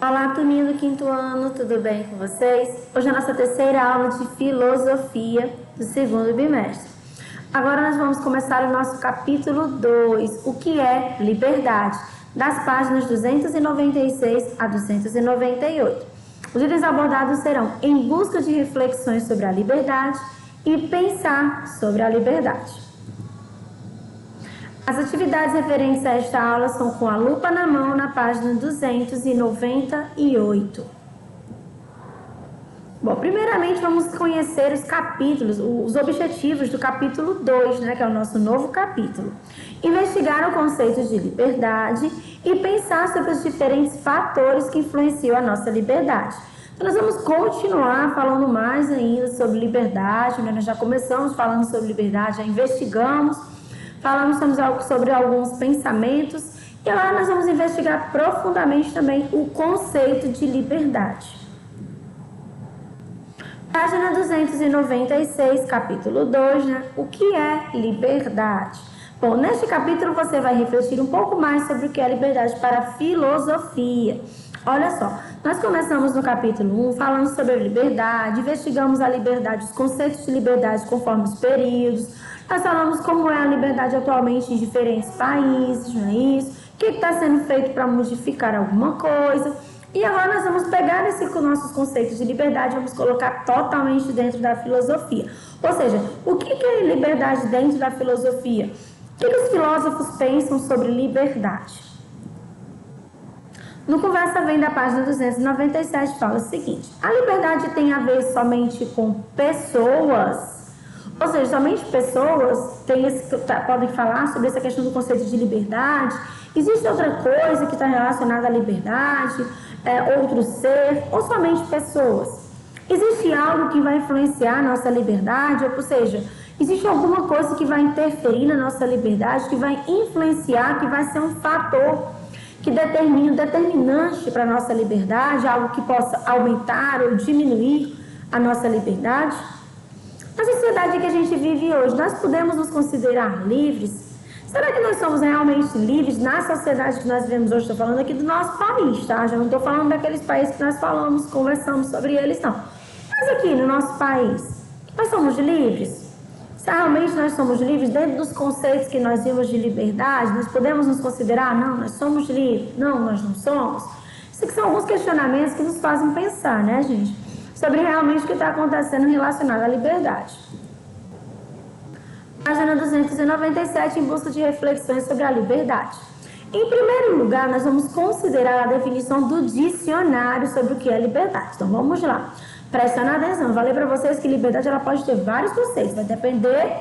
Olá, turminha do quinto ano, tudo bem com vocês? Hoje é a nossa terceira aula de filosofia do segundo bimestre. Agora nós vamos começar o nosso capítulo 2, o que é liberdade, das páginas 296 a 298. Os itens abordados serão em busca de reflexões sobre a liberdade e pensar sobre a liberdade. As atividades referentes a esta aula são com a lupa na mão na página 298. Bom, primeiramente vamos conhecer os capítulos, os objetivos do capítulo 2, que é o nosso novo capítulo. Investigar o conceito de liberdade e pensar sobre os diferentes fatores que influenciam a nossa liberdade. Então, nós vamos continuar falando mais ainda sobre liberdade, Nós já começamos falando sobre liberdade, já investigamos. Falamos sobre alguns pensamentos e lá nós vamos investigar profundamente também o conceito de liberdade. Página 296, capítulo 2, o que é liberdade? Bom, neste capítulo você vai refletir um pouco mais sobre o que é liberdade para a filosofia. Olha só, nós começamos no capítulo 1 falando sobre a liberdade, investigamos a liberdade, os conceitos de liberdade conforme os períodos. Nós falamos como é a liberdade atualmente em diferentes países, não é isso? O que está sendo feito para modificar alguma coisa. E agora nós vamos pegar esses nossos conceitos de liberdade e vamos colocar totalmente dentro da filosofia. Ou seja, o que é liberdade dentro da filosofia? O que os filósofos pensam sobre liberdade? No Conversa Vem da página 297 fala o seguinte: a liberdade tem a ver somente com pessoas? Ou seja, somente pessoas podem falar sobre essa questão do conceito de liberdade? Existe outra coisa que está relacionada à liberdade? Outro ser? Ou somente pessoas? Existe algo que vai influenciar a nossa liberdade? Ou seja, existe alguma coisa que vai interferir na nossa liberdade, que vai influenciar, que vai ser um fator que determine, determinante para a nossa liberdade, algo que possa aumentar ou diminuir a nossa liberdade? Na sociedade que a gente vive hoje, nós podemos nos considerar livres? Será que nós somos realmente livres na sociedade que nós vivemos hoje? Estou falando aqui do nosso país, tá? Já não estou falando daqueles países que nós conversamos sobre eles, não. Mas aqui no nosso país, nós somos livres? Se realmente nós somos livres dentro dos conceitos que nós vimos de liberdade, nós podemos nos considerar, não, nós somos livres, não, nós não somos? Isso aqui são alguns questionamentos que nos fazem pensar, gente? Sobre realmente o que está acontecendo relacionado à liberdade. Página 297, em busca de reflexões sobre a liberdade. Em primeiro lugar, nós vamos considerar a definição do dicionário sobre o que é liberdade. Então, vamos lá. Prestando atenção, eu falei para vocês que liberdade ela pode ter vários conceitos, vai depender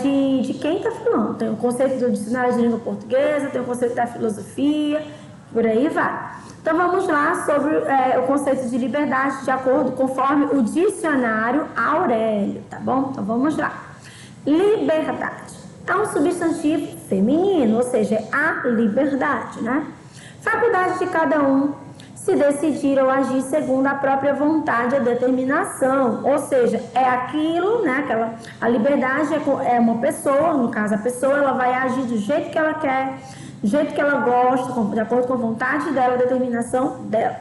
de quem está falando. Tem o conceito do dicionário de língua portuguesa, tem o conceito da filosofia, por aí vai. Então, vamos lá sobre o conceito de liberdade, conforme o dicionário Aurélio, tá bom? Então, vamos lá. Liberdade é um substantivo feminino, ou seja, é a liberdade, Faculdade de cada um se decidir ou agir segundo a própria vontade ou determinação, ou seja, é aquilo, a liberdade é uma pessoa, no caso a pessoa, ela vai agir do jeito que ela quer, do jeito que ela gosta, de acordo com a vontade dela, a determinação dela.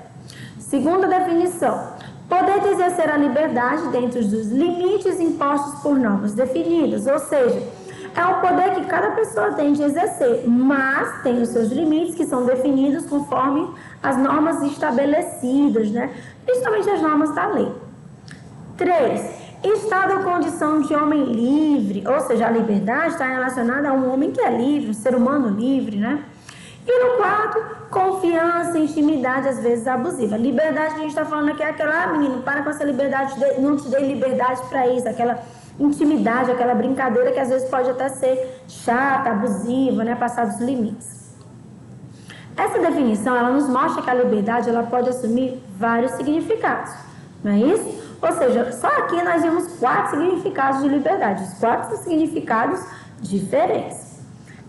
Segunda definição: poder de exercer a liberdade dentro dos limites impostos por normas definidas, ou seja, é o poder que cada pessoa tem de exercer, mas tem os seus limites que são definidos conforme as normas estabelecidas, Principalmente as normas da lei. 3. Estado ou condição de homem livre, ou seja, a liberdade está relacionada a um homem que é livre, um ser humano livre, E no 4, confiança, intimidade, às vezes abusiva. Liberdade que a gente está falando aqui é aquela, menino, para com essa liberdade, não te dei liberdade para isso, aquela intimidade, aquela brincadeira que às vezes pode até ser chata, abusiva, passar dos limites. Essa definição, ela nos mostra que a liberdade, ela pode assumir vários significados, não é isso? Ou seja, só aqui nós vimos 4 significados de liberdade, 4 significados diferentes.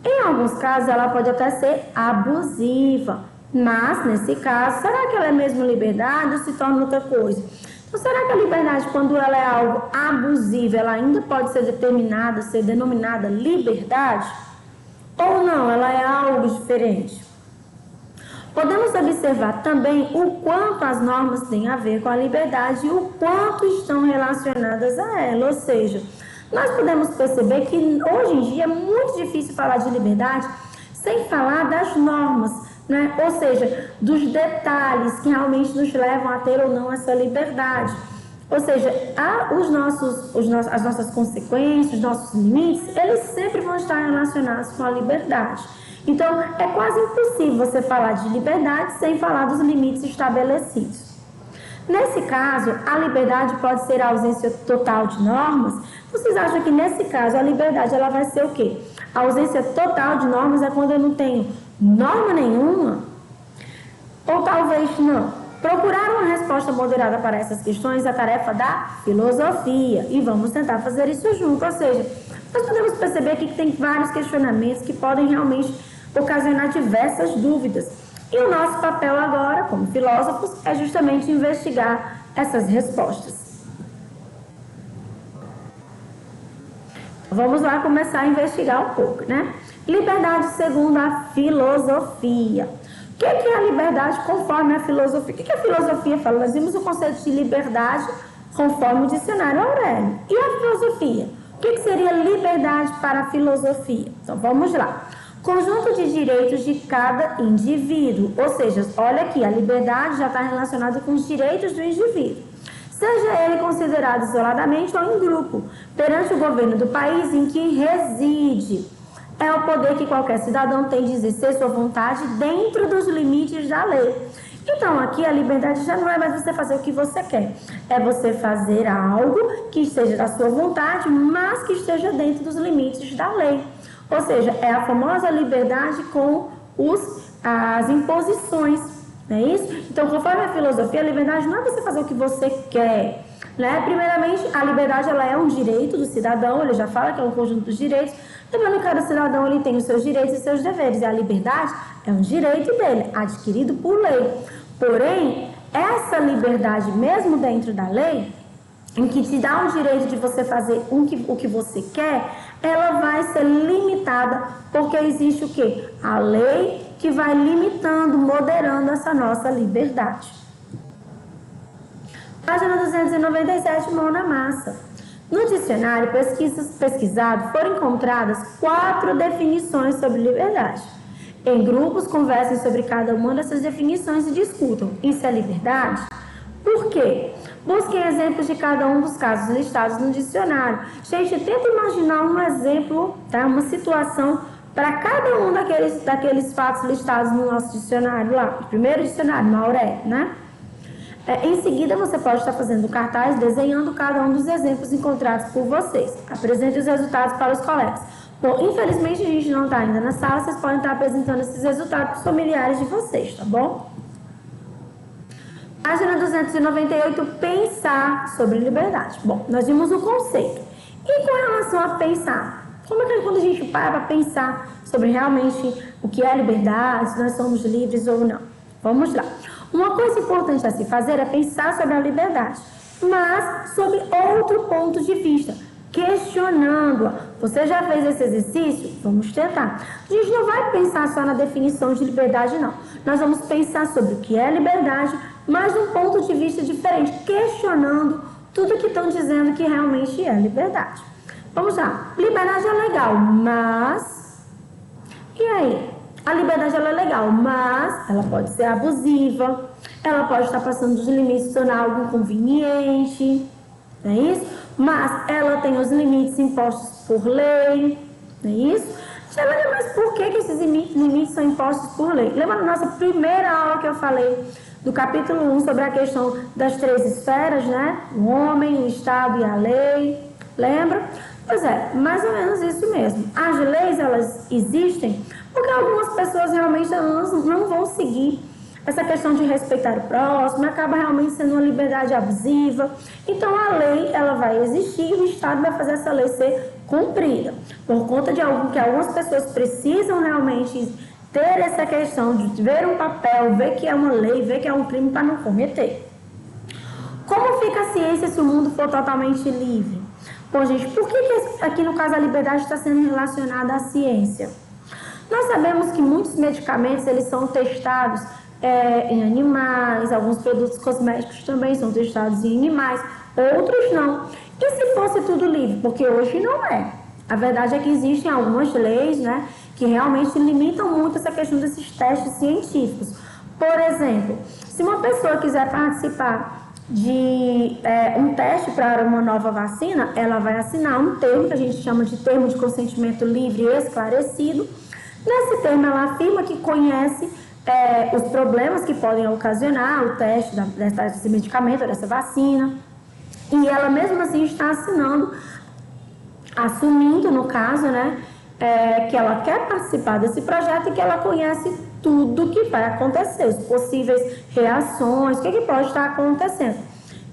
Em alguns casos, ela pode até ser abusiva, mas, nesse caso, será que ela é mesmo liberdade ou se torna outra coisa? Então, será que a liberdade, quando ela é algo abusivo, ela ainda pode ser determinada, ser denominada liberdade? Ou não, ela é algo diferente? Podemos observar também o quanto as normas têm a ver com a liberdade e o quanto estão relacionadas a ela, ou seja, nós podemos perceber que hoje em dia é muito difícil falar de liberdade sem falar das normas, né? Ou seja, dos detalhes que realmente nos levam a ter ou não essa liberdade. Ou seja, as nossas consequências, os nossos limites, eles sempre vão estar relacionados com a liberdade. Então, é quase impossível você falar de liberdade sem falar dos limites estabelecidos. Nesse caso, a liberdade pode ser a ausência total de normas. Vocês acham que nesse caso a liberdade ela vai ser o quê? A ausência total de normas é quando eu não tenho norma nenhuma? Ou talvez não? Procurar uma resposta moderada para essas questões é a tarefa da filosofia. E vamos tentar fazer isso junto. Ou seja, nós podemos perceber aqui que tem vários questionamentos que podem realmente ocasionar diversas dúvidas. E o nosso papel agora, como filósofos, é justamente investigar essas respostas. Vamos lá começar a investigar um pouco, né? Liberdade segundo a filosofia. O que é a liberdade conforme a filosofia? O que a filosofia fala? Nós vimos o conceito de liberdade conforme o dicionário Aurélio. E a filosofia? O que seria liberdade para a filosofia? Então, vamos lá. Conjunto de direitos de cada indivíduo. Ou seja, olha aqui, a liberdade já está relacionada com os direitos do indivíduo. Seja ele considerado isoladamente ou em grupo, perante o governo do país em que reside. É o poder que qualquer cidadão tem de exercer sua vontade dentro dos limites da lei. Então, aqui a liberdade já não é mais você fazer o que você quer. É você fazer algo que esteja da sua vontade, mas que esteja dentro dos limites da lei. Ou seja, é a famosa liberdade com as imposições, não é isso? Então, conforme a filosofia, a liberdade não é você fazer o que você quer, né? Primeiramente, a liberdade ela é um direito do cidadão, ele já fala que é um conjunto de direitos. Lembrando que cada cidadão ele tem os seus direitos e seus deveres, e a liberdade é um direito dele, adquirido por lei. Porém, essa liberdade, mesmo dentro da lei, em que te dá o direito de você fazer o que você quer, ela vai ser limitada, porque existe o quê? A lei que vai limitando, moderando essa nossa liberdade. Página 297, mão na massa. No dicionário pesquisado foram encontradas 4 definições sobre liberdade. Em grupos, conversem sobre cada uma dessas definições e discutam. Isso é liberdade? Por quê? Busquem exemplos de cada um dos casos listados no dicionário. Gente, tenta imaginar um exemplo, tá? Uma situação para cada um daqueles fatos listados no nosso dicionário lá. O primeiro dicionário, Mauré, né? Em seguida, você pode estar fazendo cartaz, desenhando cada um dos exemplos encontrados por vocês. Apresente os resultados para os colegas. Bom, infelizmente a gente não está ainda na sala, vocês podem estar apresentando esses resultados para os familiares de vocês, tá bom? Página 298, pensar sobre liberdade. Bom, nós vimos o conceito. E com relação a pensar? Como é que quando a gente para pensar sobre realmente o que é liberdade, se nós somos livres ou não? Vamos lá. Uma coisa importante a se fazer é pensar sobre a liberdade, mas sob outro ponto de vista, questionando-a. Você já fez esse exercício? Vamos tentar. A gente não vai pensar só na definição de liberdade, não. Nós vamos pensar sobre o que é liberdade, mas de um ponto de vista diferente, questionando tudo que estão dizendo que realmente é liberdade. Vamos lá. Liberdade é legal, mas... E aí? A liberdade ela é legal, mas ela pode ser abusiva, ela pode estar passando dos limites, tornar algo inconveniente, não é isso? Mas ela tem os limites impostos por lei, não é isso? Mas por que esses limites são impostos por lei? Lembra na nossa primeira aula que eu falei do capítulo 1 sobre a questão das 3 esferas, né? O homem, o Estado e a lei, lembra? Pois é, mais ou menos isso mesmo. As leis, elas existem porque algumas pessoas realmente não vão seguir essa questão de respeitar o próximo, acaba realmente sendo uma liberdade abusiva. Então, a lei, ela vai existir e o Estado vai fazer essa lei ser cumprida. Por conta de algo que algumas pessoas precisam realmente ter essa questão de ver um papel, ver que é uma lei, ver que é um crime para não cometer. Como fica a ciência se o mundo for totalmente livre? Bom, gente, por que aqui no caso a liberdade está sendo relacionada à ciência? Nós sabemos que muitos medicamentos eles são testados em animais, alguns produtos cosméticos também são testados em animais, outros não. E se fosse tudo livre? Porque hoje não é. A verdade é que existem algumas leis, né, que realmente limitam muito essa questão desses testes científicos. Por exemplo, se uma pessoa quiser participar de um teste para uma nova vacina, ela vai assinar um termo que a gente chama de termo de consentimento livre e esclarecido. Nesse termo, ela afirma que conhece os problemas que podem ocasionar o teste desse medicamento, dessa vacina, e ela mesmo assim está assumindo, no caso, né, que ela quer participar desse projeto e que ela conhece tudo que vai acontecer, as possíveis reações, o que pode estar acontecendo.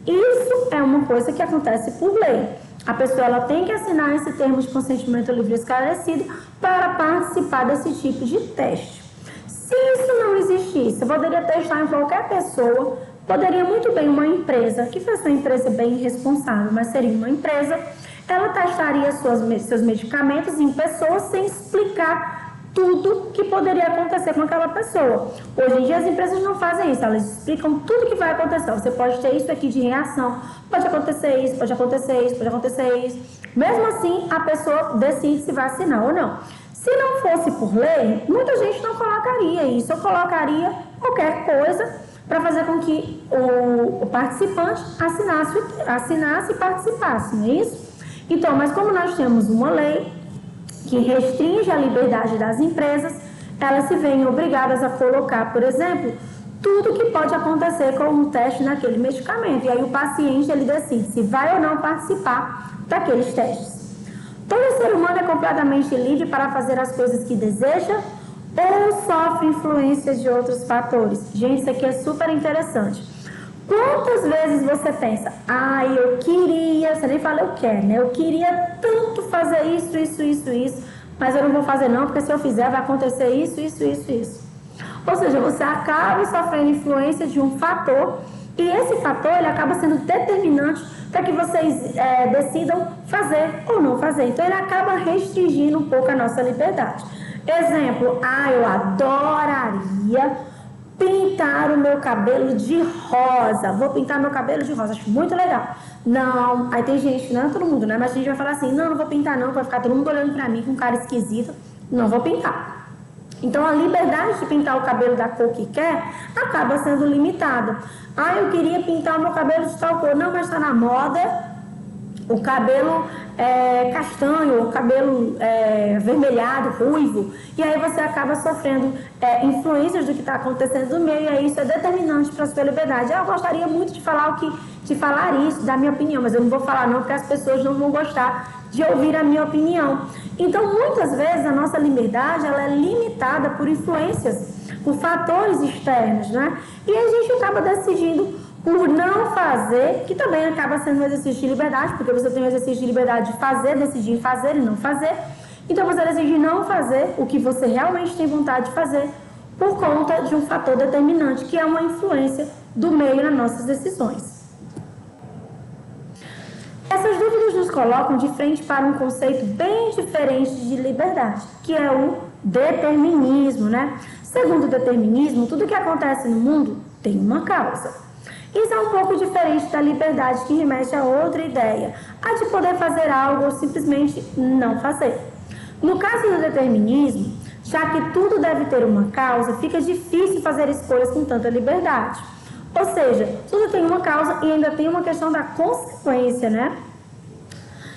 Isso é uma coisa que acontece por lei. A pessoa ela tem que assinar esse termo de consentimento livre e esclarecido para participar desse tipo de teste. Se isso não existisse, eu poderia testar em qualquer pessoa, poderia muito bem uma empresa, que fosse uma empresa bem responsável, mas seria uma empresa, ela testaria seus medicamentos em pessoas sem explicar tudo que poderia acontecer com aquela pessoa. Hoje em dia as empresas não fazem isso, elas explicam tudo que vai acontecer. Você pode ter isso aqui de reação, pode acontecer isso, pode acontecer isso, pode acontecer isso. Mesmo assim, a pessoa decide se vacinar ou não. Se não fosse por lei, muita gente não colocaria isso, ou colocaria qualquer coisa para fazer com que o participante assinasse e participasse, não é isso? Então, mas como nós temos uma lei que restringe a liberdade das empresas, elas se veem obrigadas a colocar, por exemplo, tudo que pode acontecer com um teste naquele medicamento. E aí o paciente ele decide se vai ou não participar daqueles testes. Todo ser humano é completamente livre para fazer as coisas que deseja ou sofre influências de outros fatores. Gente, isso aqui é super interessante. Quantas vezes você pensa, eu queria, você nem fala eu quero, né? Eu queria tanto fazer isso, mas eu não vou fazer não, porque se eu fizer vai acontecer isso. Ou seja, você acaba sofrendo influência de um fator e esse fator ele acaba sendo determinante para que vocês decidam fazer ou não fazer. Então ele acaba restringindo um pouco a nossa liberdade. Exemplo, eu adoraria pintar o meu cabelo de rosa. Vou pintar meu cabelo de rosa, acho muito legal. Não, aí tem gente, não é todo mundo, né? Mas a gente vai falar assim, não vou pintar não, vai ficar todo mundo olhando pra mim com cara esquisita. Não vou pintar. Então a liberdade de pintar o cabelo da cor que quer acaba sendo limitada. Eu queria pintar o meu cabelo de tal cor. Não, mas tá na moda o cabelo castanho, o cabelo avermelhado, ruivo, e aí você acaba sofrendo influências do que está acontecendo no meio, e aí isso é determinante para a sua liberdade. Eu gostaria muito de falar isso, da minha opinião, mas eu não vou falar não, porque as pessoas não vão gostar de ouvir a minha opinião. Então, muitas vezes, a nossa liberdade ela é limitada por influências, por fatores externos, né? E a gente acaba decidindo por não fazer, que também acaba sendo um exercício de liberdade, porque você tem um exercício de liberdade de fazer, decidir fazer e não fazer. Então você decide não fazer o que você realmente tem vontade de fazer por conta de um fator determinante, que é uma influência do meio nas nossas decisões. Essas dúvidas nos colocam de frente para um conceito bem diferente de liberdade, que é o determinismo, né? Segundo o determinismo, tudo que acontece no mundo tem uma causa. Isso é um pouco diferente da liberdade, que remete a outra ideia, a de poder fazer algo ou simplesmente não fazer. No caso do determinismo, já que tudo deve ter uma causa, fica difícil fazer escolhas com tanta liberdade. Ou seja, tudo tem uma causa e ainda tem uma questão da consequência, né?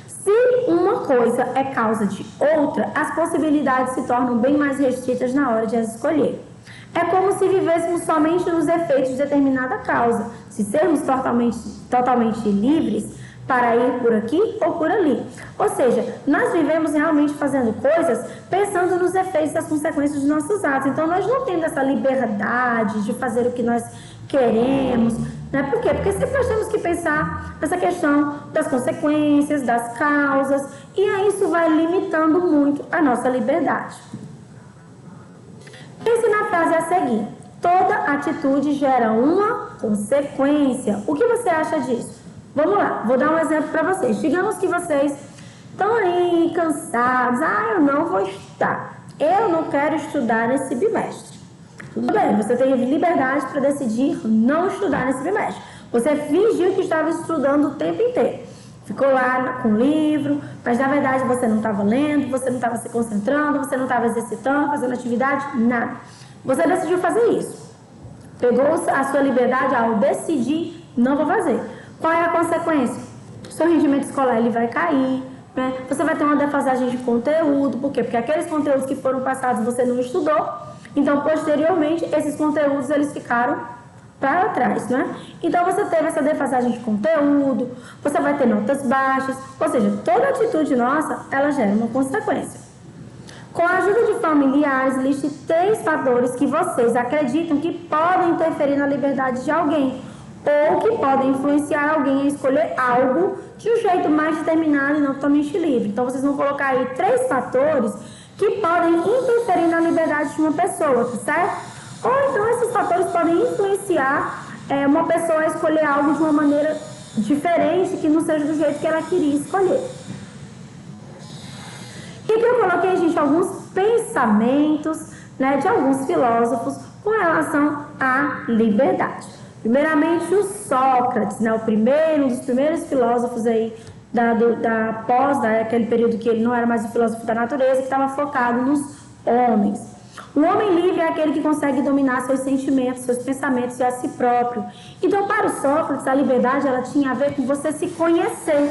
Se uma coisa é causa de outra, as possibilidades se tornam bem mais restritas na hora de as escolher. É como se vivêssemos somente nos efeitos de determinada causa, se sermos totalmente livres para ir por aqui ou por ali. Ou seja, nós vivemos realmente fazendo coisas pensando nos efeitos e as consequências dos nossos atos. Então, nós não temos essa liberdade de fazer o que nós queremos, né? Por quê? Porque sempre nós temos que pensar nessa questão das consequências, das causas, e aí isso vai limitando muito a nossa liberdade. Pense na frase a seguir. Toda atitude gera uma consequência. O que você acha disso? Vamos lá, vou dar um exemplo para vocês. Digamos que vocês estão aí cansados. Eu não vou estudar. Eu não quero estudar nesse bimestre. Tudo bem, você teve liberdade para decidir não estudar nesse bimestre. Você fingiu que estava estudando o tempo inteiro. Ficou lá com o livro, mas na verdade você não estava lendo, você não estava se concentrando, você não estava exercitando, fazendo atividade, nada. Você decidiu fazer isso. Pegou a sua liberdade ao decidir, não vou fazer. Qual é a consequência? O seu rendimento escolar ele vai cair, né? Você vai ter uma defasagem de conteúdo. Por quê? Porque aqueles conteúdos que foram passados você não estudou. Então, posteriormente, esses conteúdos eles ficaram para trás, né? Então, você teve essa defasagem de conteúdo, você vai ter notas baixas, ou seja, toda atitude nossa, ela gera uma consequência. Com a ajuda de familiares, liste 3 fatores que vocês acreditam que podem interferir na liberdade de alguém ou que podem influenciar alguém a escolher algo de um jeito mais determinado e não totalmente livre. Então, vocês vão colocar aí 3 fatores que podem interferir na liberdade de uma pessoa, tá certo? Ou então, esses fatores podem influenciar uma pessoa a escolher algo de uma maneira diferente, que não seja do jeito que ela queria escolher. E aqui eu coloquei, gente, alguns pensamentos, né, de alguns filósofos com relação à liberdade. Primeiramente, o Sócrates, né, um dos primeiros filósofos aí daquele período que ele não era mais o filósofo da natureza, que estava focado nos homens. O homem livre é aquele que consegue dominar seus sentimentos, seus pensamentos e a si próprio. Então, para o Sócrates, a liberdade ela tinha a ver com você se conhecer,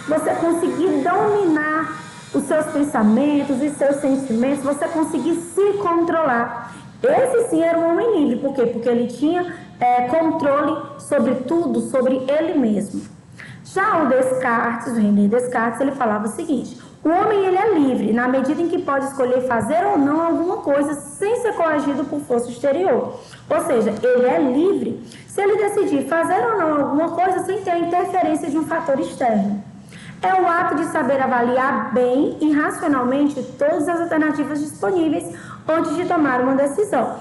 você conseguir dominar os seus pensamentos e seus sentimentos, você conseguir se controlar. Esse sim era um homem livre. Por quê? Porque ele tinha controle sobre tudo, sobre ele mesmo. Já o Descartes, o René Descartes, ele falava o seguinte: o homem ele é livre na medida em que pode escolher fazer ou não alguma coisa sem ser coagido por força exterior. Ou seja, ele é livre se ele decidir fazer ou não alguma coisa sem ter a interferência de um fator externo. É o ato de saber avaliar bem e racionalmente todas as alternativas disponíveis antes de tomar uma decisão.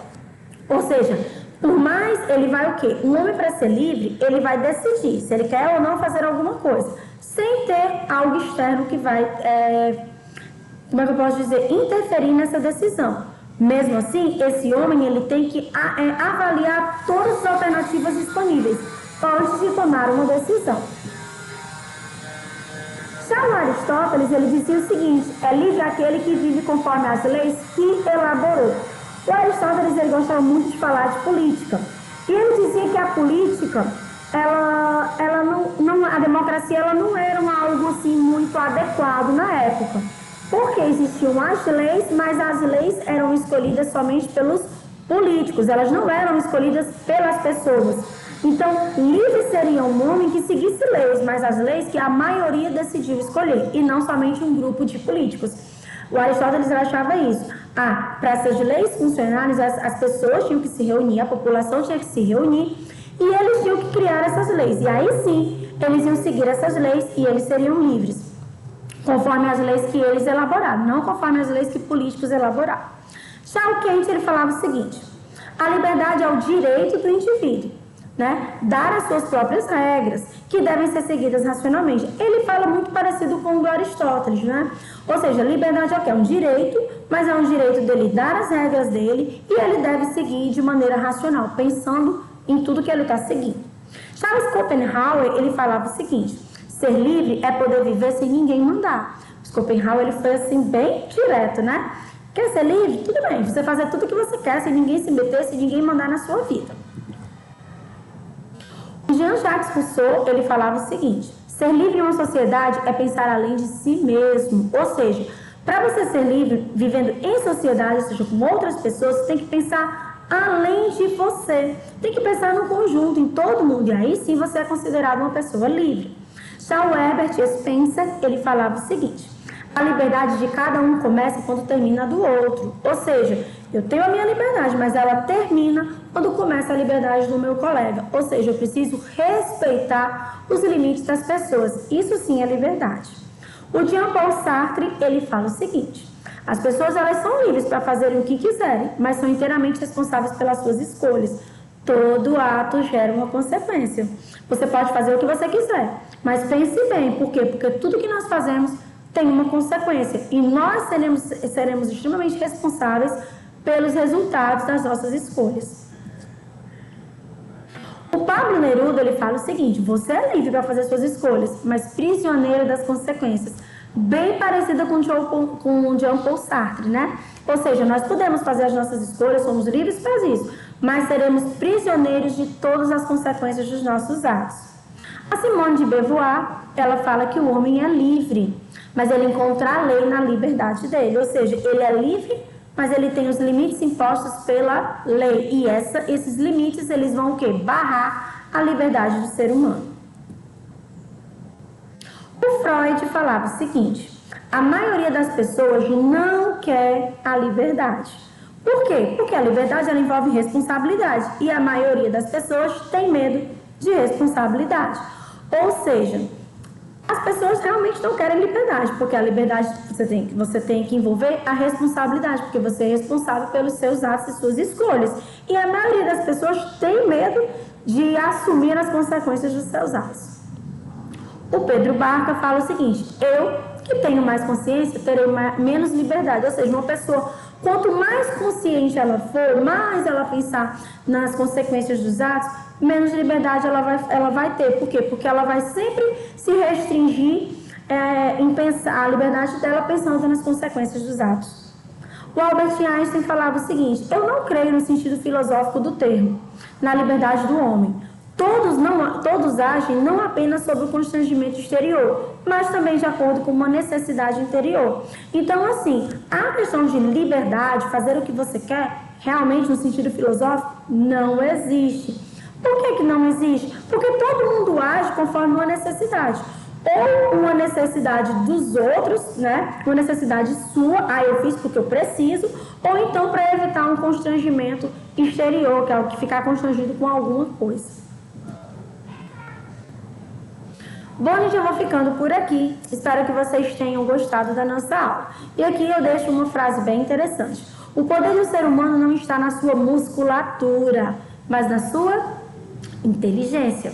Ou seja, por mais ele vai o quê? Um homem, para ser livre, ele vai decidir se ele quer ou não fazer alguma coisa, sem ter algo externo que vai, como é que eu posso dizer, interferir nessa decisão. Mesmo assim, esse homem ele tem que avaliar todas as alternativas disponíveis antes de tomar uma decisão. Já o Aristóteles, ele dizia o seguinte: é livre aquele que vive conforme as leis que elaborou. O Aristóteles, ele gostava muito de falar de política. E ele dizia que a política, a democracia, ela não era algo assim muito adequado na época. Porque existiam as leis, mas as leis eram escolhidas somente pelos políticos. Elas não eram escolhidas pelas pessoas. Então, livre seria um homem que seguisse leis, mas as leis que a maioria decidiu escolher, e não somente um grupo de políticos. O Aristóteles achava isso. Para essas leis funcionarem, as pessoas tinham que se reunir, a população tinha que se reunir, e eles tinham que criar essas leis. E aí sim, eles iam seguir essas leis e eles seriam livres, conforme as leis que eles elaboraram, não conforme as leis que políticos elaboraram. Já o Kant, ele falava o seguinte: a liberdade é o direito do indivíduo, né? Dar as suas próprias regras, que devem ser seguidas racionalmente. Ele fala muito parecido com o do Aristóteles, né? Ou seja, liberdade é o quê? É um direito, mas é um direito dele dar as regras dele e ele deve seguir de maneira racional, pensando em tudo que ele está seguindo. Charles Schopenhauer, ele falava o seguinte: ser livre é poder viver sem ninguém mandar. Schopenhauer, ele foi assim bem direto, né? Quer ser livre? Tudo bem, você fazer tudo o que você quer, sem ninguém se meter, sem ninguém mandar na sua vida. Jean-Jacques Rousseau, ele falava o seguinte: ser livre em uma sociedade é pensar além de si mesmo. Ou seja, para você ser livre, vivendo em sociedade, ou seja, com outras pessoas, você tem que pensar além de você. Tem que pensar no conjunto, em todo mundo. E aí sim você é considerado uma pessoa livre. Já o Herbert Spencer, ele falava o seguinte: a liberdade de cada um começa quando termina a do outro. Ou seja, eu tenho a minha liberdade, mas ela termina quando começa a liberdade do meu colega. Ou seja, eu preciso respeitar os limites das pessoas. Isso sim é liberdade. O Jean-Paul Sartre, ele fala o seguinte: as pessoas elas são livres para fazerem o que quiserem, mas são inteiramente responsáveis pelas suas escolhas. Todo ato gera uma consequência. Você pode fazer o que você quiser, mas pense bem. Por quê? Porque tudo que nós fazemos tem uma consequência. E nós seremos extremamente responsáveis pelos resultados das nossas escolhas. O Pablo Neruda, ele fala o seguinte: você é livre para fazer suas escolhas, mas prisioneiro das consequências. Bem parecida com o Jean Paul Sartre, né? Ou seja, nós podemos fazer as nossas escolhas, somos livres para isso, mas seremos prisioneiros de todas as consequências dos nossos atos. A Simone de Beauvoir, ela fala que o homem é livre, mas ele encontra a lei na liberdade dele. Ou seja, ele é livre, mas ele tem os limites impostos pela lei. E esses limites, eles vão o quê? Barrar a liberdade do ser humano. O Freud falava o seguinte: a maioria das pessoas não quer a liberdade. Por quê? Porque a liberdade ela envolve responsabilidade e a maioria das pessoas tem medo de responsabilidade. Ou seja, as pessoas realmente não querem liberdade, porque a liberdade você tem que envolver a responsabilidade, porque você é responsável pelos seus atos e suas escolhas. E a maioria das pessoas tem medo de assumir as consequências dos seus atos. O Pedro Barca fala o seguinte: eu, que tenho mais consciência, terei menos liberdade. Ou seja, uma pessoa, quanto mais consciente ela for, mais ela pensar nas consequências dos atos, menos liberdade ela vai ter. Por quê? Porque ela vai sempre se restringir em pensar a liberdade dela pensando nas consequências dos atos. O Albert Einstein falava o seguinte: eu não creio no sentido filosófico do termo, na liberdade do homem. Todos agem não apenas sob o constrangimento exterior, mas também de acordo com uma necessidade interior. Então, assim, a questão de liberdade, fazer o que você quer, realmente no sentido filosófico, não existe. Por que não existe? Porque todo mundo age conforme uma necessidade. Ou uma necessidade dos outros, né? Uma necessidade sua, eu fiz porque eu preciso, ou então para evitar um constrangimento exterior, que é o que ficar constrangido com alguma coisa. Bom, gente, eu vou ficando por aqui. Espero que vocês tenham gostado da nossa aula. E aqui eu deixo uma frase bem interessante. O poder do ser humano não está na sua musculatura, mas na sua inteligência.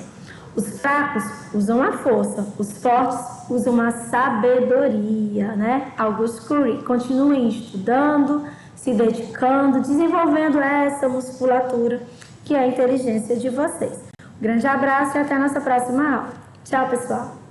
Os fracos usam a força, os fortes usam a sabedoria, né? Auguste Curie. Continuem estudando, se dedicando, desenvolvendo essa musculatura que é a inteligência de vocês. Um grande abraço e até a nossa próxima aula. Tchau, pessoal!